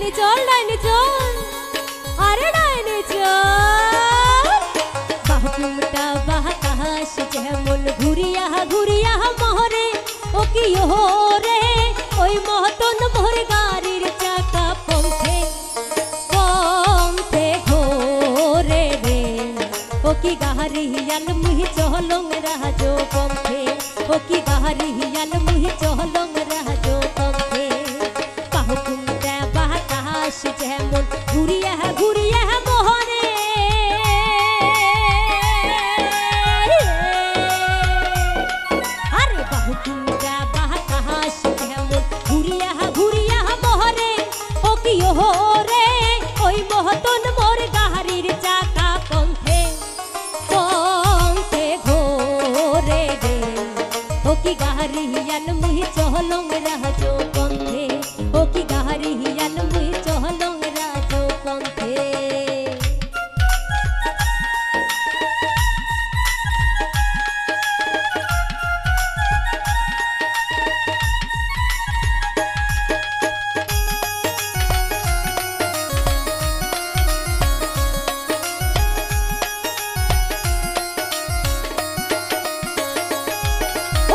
ডাইনি চল আরে ডাইনি চল বাহুকুমটা বাতাস যেমন ঘুরিয়া ঘুরিয়া মহরে ও কি রে ওই মহতন মোর গাড়ির চাকা পথে পথে ঘোরে রে ও কি গাড়িয়াল মুহি চহলং রাজো পথে ও কি গাড়িয়াল মুহি চহলং রাজো পথে বাহুকুমটা বাতাস যেমন ঘুরিয়া ঘুরিয়া মহরে আরে বাহুকুমটা বাতাস যেমন ঘুরিয়া ঘুরিয়া মহরে ও কি রে ওই মহতন মোর গাড়ির চাকা পথে পথে ঘোরে রে ও কি গাড়িয়াল মুহি চহলং রাজো পথে ও কি গাড়িয়াল মুহি চহলং রাজো পথে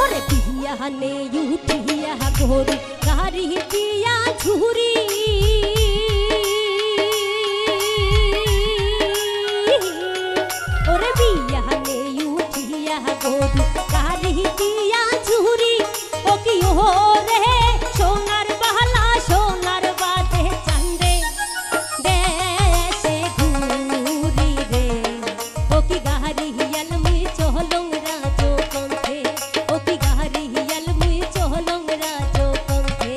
ওরে বিহিয়া নে উঠিয়া ঘোরি গাড়ি দিয়া ঝুরি ওরে বিয়া নে উঠিয়া ঘোরি গাড়ি দিয়া ঝুরি ও কি রে সোনার বালা সোনার বাজে চান্দে দেশে ঘুরি রে ও কি গাড়িয়াল মুই চহলং রাজো পথে ও কি গাড়িয়াল মুই চহলং রাজো পথে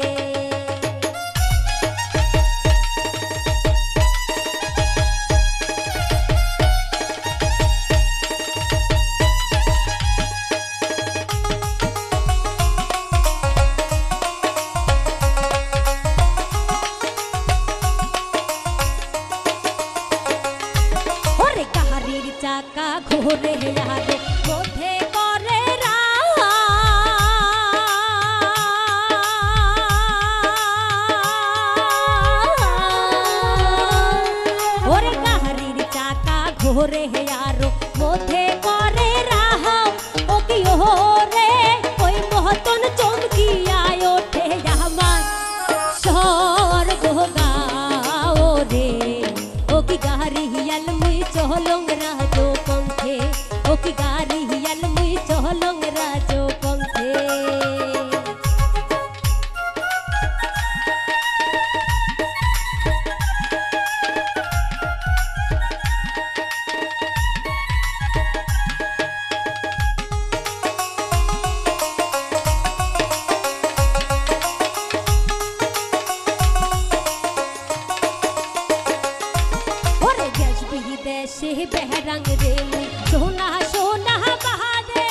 ওরে গাড়ির চাকা ঘোরে আরে পথে করে ওরে গাড়ির চাকা ঘোরে আরো পথে করে রাহা ও কি রে ওই মহতন চমকিয়ায় ওঠে আমার স্বর্গ গাও রে ও কি গাড়িয়াল মুই চহলং রাজো পথে ও কি গাড়িয়াল মুই চহলং রাজো পথে ওরে দেশ বিদেশে বেহরাং রে মুই সোনা সোনা বাহাদে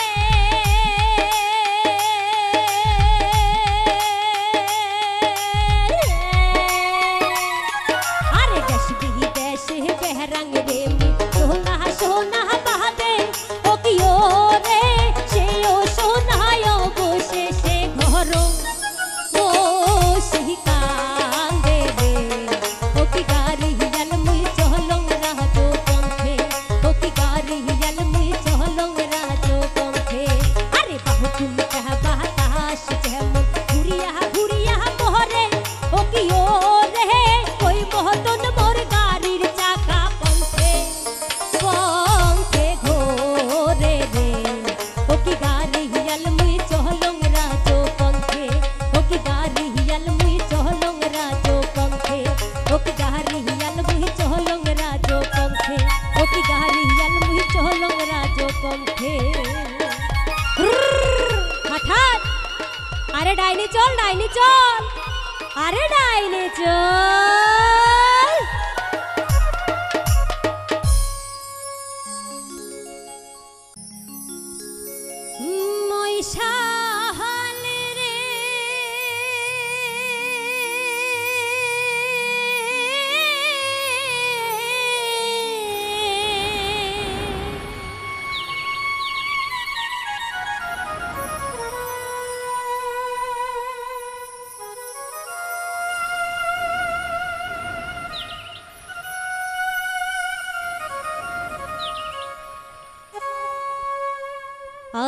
আরে দেশ বিদেশে বেহরাং রে মুই সোনা সোনা বাহাদে ও কি রে সে ও সোনায় বসে সে ঘর বসে কান্দে রে ও কি গাড়িয়াল মুই চহলং রাজো পথে ও কি গাড়িয়াল মুই চহলং রাজো পথে আরে বাহুকুমটা বাতাস যেমন ঘুরিয়া ঘুরিয়া মহরে ও কি রে ওই মহতন মোর গাড়ির চাকা পথে পথে ঘোরে রে ও কি গাড়িয়াল মুই চহলং রাজো পথে ও কি গাড়িয়াল মুই চহলং রাজো পথে ও কি গাড়িয়াল মুই চহলং রাজো পথে ও কি গাড়িয়াল মুই চহলং রাজো পথে হঠাৎ আরে ডাইনি চল আরে ডাইনি চল মইশাহাল রে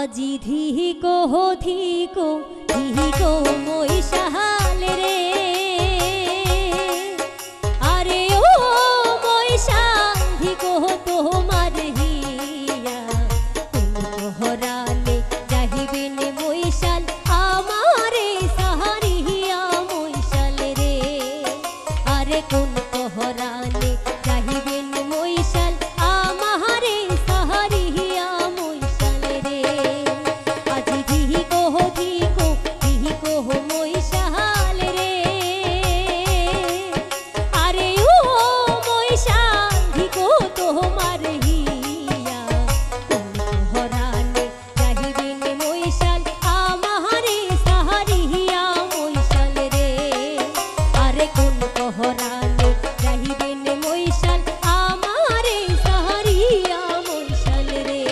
আজি ধিকো ধিকো মহিষাল রে আরে ও মহিষাল ধিকো তোমার হিয়া কোন পহরালে যাহিবেন মহিষাল আমারে সাহারিয়া মহিষাল রে আরে কোন পহরালে যাহিবেন মহিষাল আমারে সাহারিয়া মহিষাল রে আজি ধিকো মহিষাল রে আরে ও মহিষাল ধিকো তোমার হিয়া কোন পহরালে যাহিবেন মহিষাল আমারে সাহারিয়া মহিষাল রে আরে কোন পহরালে যাহিবেন মহিষাল আমারে সাহারিয়া মহিষাল রে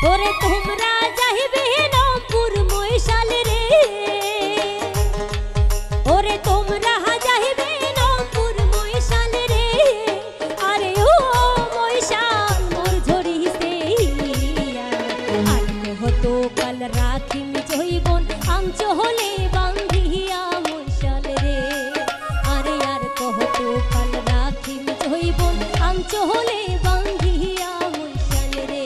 ওরে তোমরা যাইবে রামপুর মহিষাল রে ওরে তোমরা যাইবে রামপুর মহিষাল রে আরে ও মহিষাল মোর ঝরিছে আর হতো কাল রাখিম জৈবন আঞ্চ হলে বান্ধিয়া মহিষাল রে আরে আর কহতো কাল রাখিম জৈবন আঞ্চ হলে বান্ধিয়া মহিষাল রে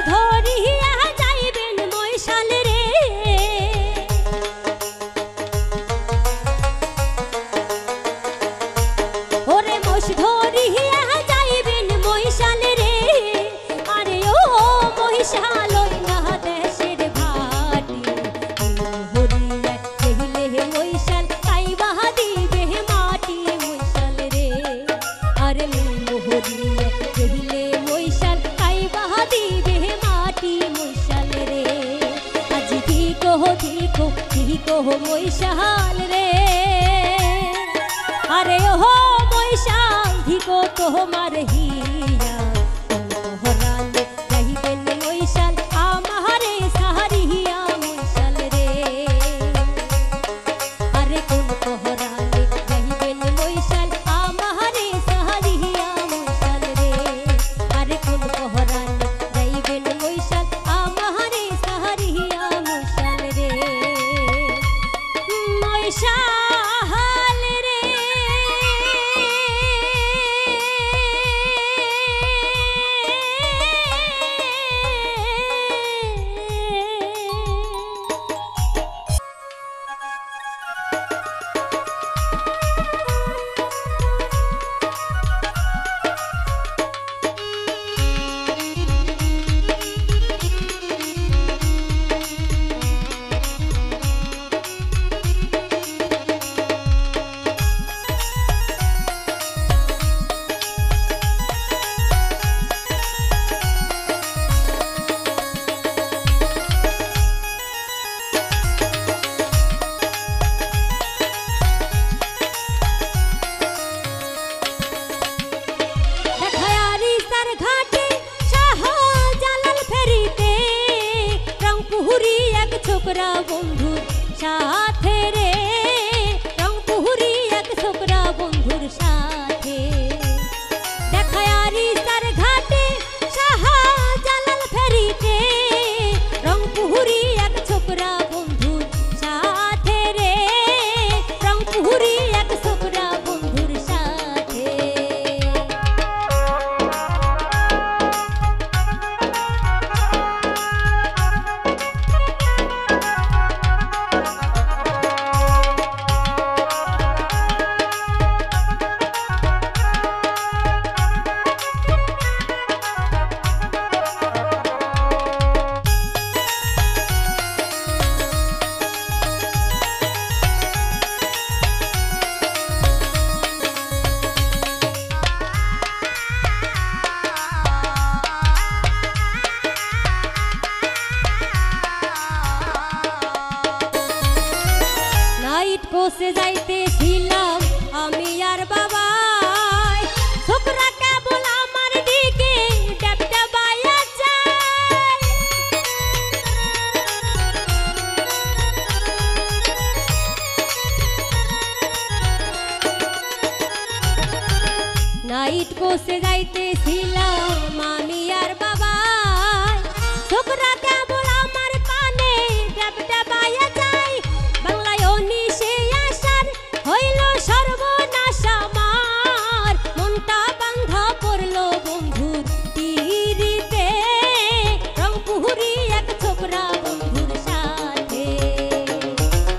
ধরিয়া যাইবেন মহিষাল রে ওরে মোষ ধরিয়া যাইবেন মহিষাল রে আরে ও মহিষাল না দেশের ভাটি হরিয়া কহিলে মহিষাল কাইবা দিবে মাটি মহিষাল রে আরে হরিয়া কহিলে মহিষাল কাইবা দিবে মাটি মহিষাল রে আজি ধিকো মহিষাল রে আরে ও মহিষাল ধিকো তোমার হিয়া কোন পহরালে যাইবেন মহিষাল আমারে সাহারিয়া মহিষাল রে আরে কোন পহরালে যাইবেন মহিষাল আমারে সাহারিয়া মহিষাল রে আরে কোন পহরালে যাইবেন মহিষাল আমারে সাহারিয়া মহিষাল রে মহিষাল রে ছোকরা বন্ধুর সাথে রে, রংপুরি এক ছোকরা বন্ধুর সাথে। দেখায় আরিসার ঘাটে শাহজালাল ফেরিতে, রংপুরি এক ছোকরা বন্ধুর সাথে রে, রংপুরি এক ছোকরা বন্ধুর সাথে। নাইট কোসে যাইতেছিলাম আমি আর বাবাই, ছোকরা কেবল আমার দিকে ড্যাবড্যাবাইয়া যায়। নাইট কোসে যাইতেছিলাম আমি আর বাবাই, ছোকরা কেবল আমার পানে ড্যাবড্যাবাইয়া যায়। বাংলায় অনিশে আসার হইল সর্বনাশ আমার, মনটা বান্ধা পড়ল বন্ধুর পিরিতে, রংপুরি এক ছোকরা বন্ধুর সাথে।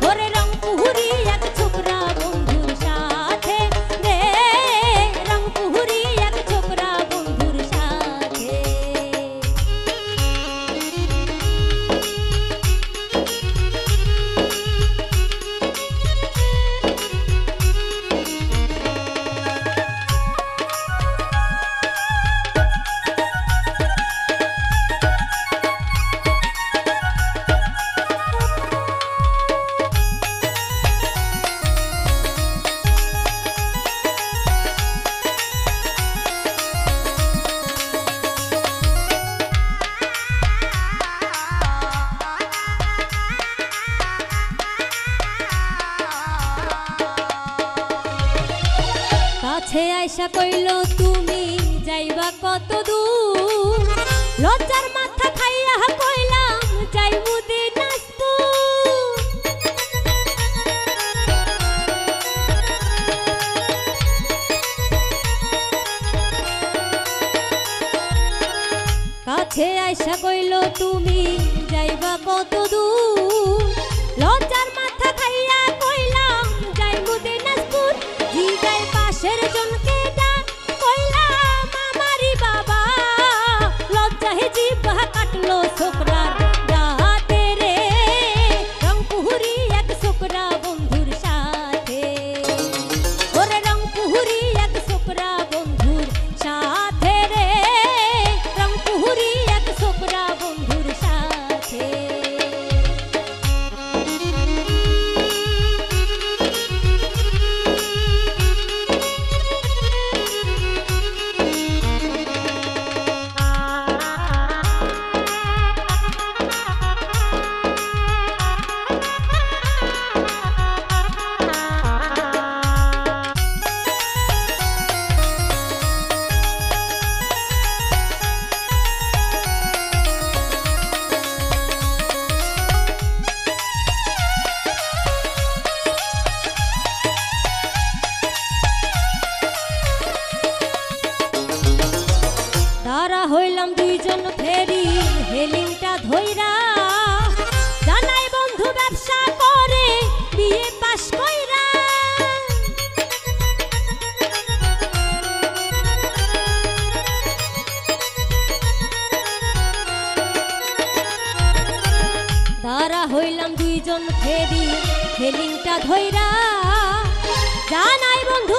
ওরে রংপুরি এক ছোকরা বন্ধুর সাথে রে, রংপুরি এক ছোকরা বন্ধুর সাথে। কাছে আইসা কইল তুমি যাইবা কত দূর, লজ্জার মাথা খাইয়া কইলাম যাইবু দিনাজপুর। কাছে আইসা কইল তুমি যাইবা কত দূর, লজ্জার মাথা খাইয়া কইলাম যাইবু দিনাজপুর। জিগাই পাশের জনকে ডাক কইলাম আমারি বাবা, লজ্জায় জিহ্বা কাটলো ছোকরার রাতে রে, রংপুরি এক ছোকরা বন্ধুর সাথে। ওরে রংপুরি এক ছোকরা বন্ধুর সাথে রে, রংপুরি এক ছোকরা বন্ধুর সাথে। তারা হইলাম দুইজন ফেরি হেলিংটা ধইরা, জানাই বন্ধু ব্যবসা করে বিয়ে পাশ কইরা। তারা হইলাম দুইজন ফেরি হেলিংটা ধইরা, জানাই বন্ধু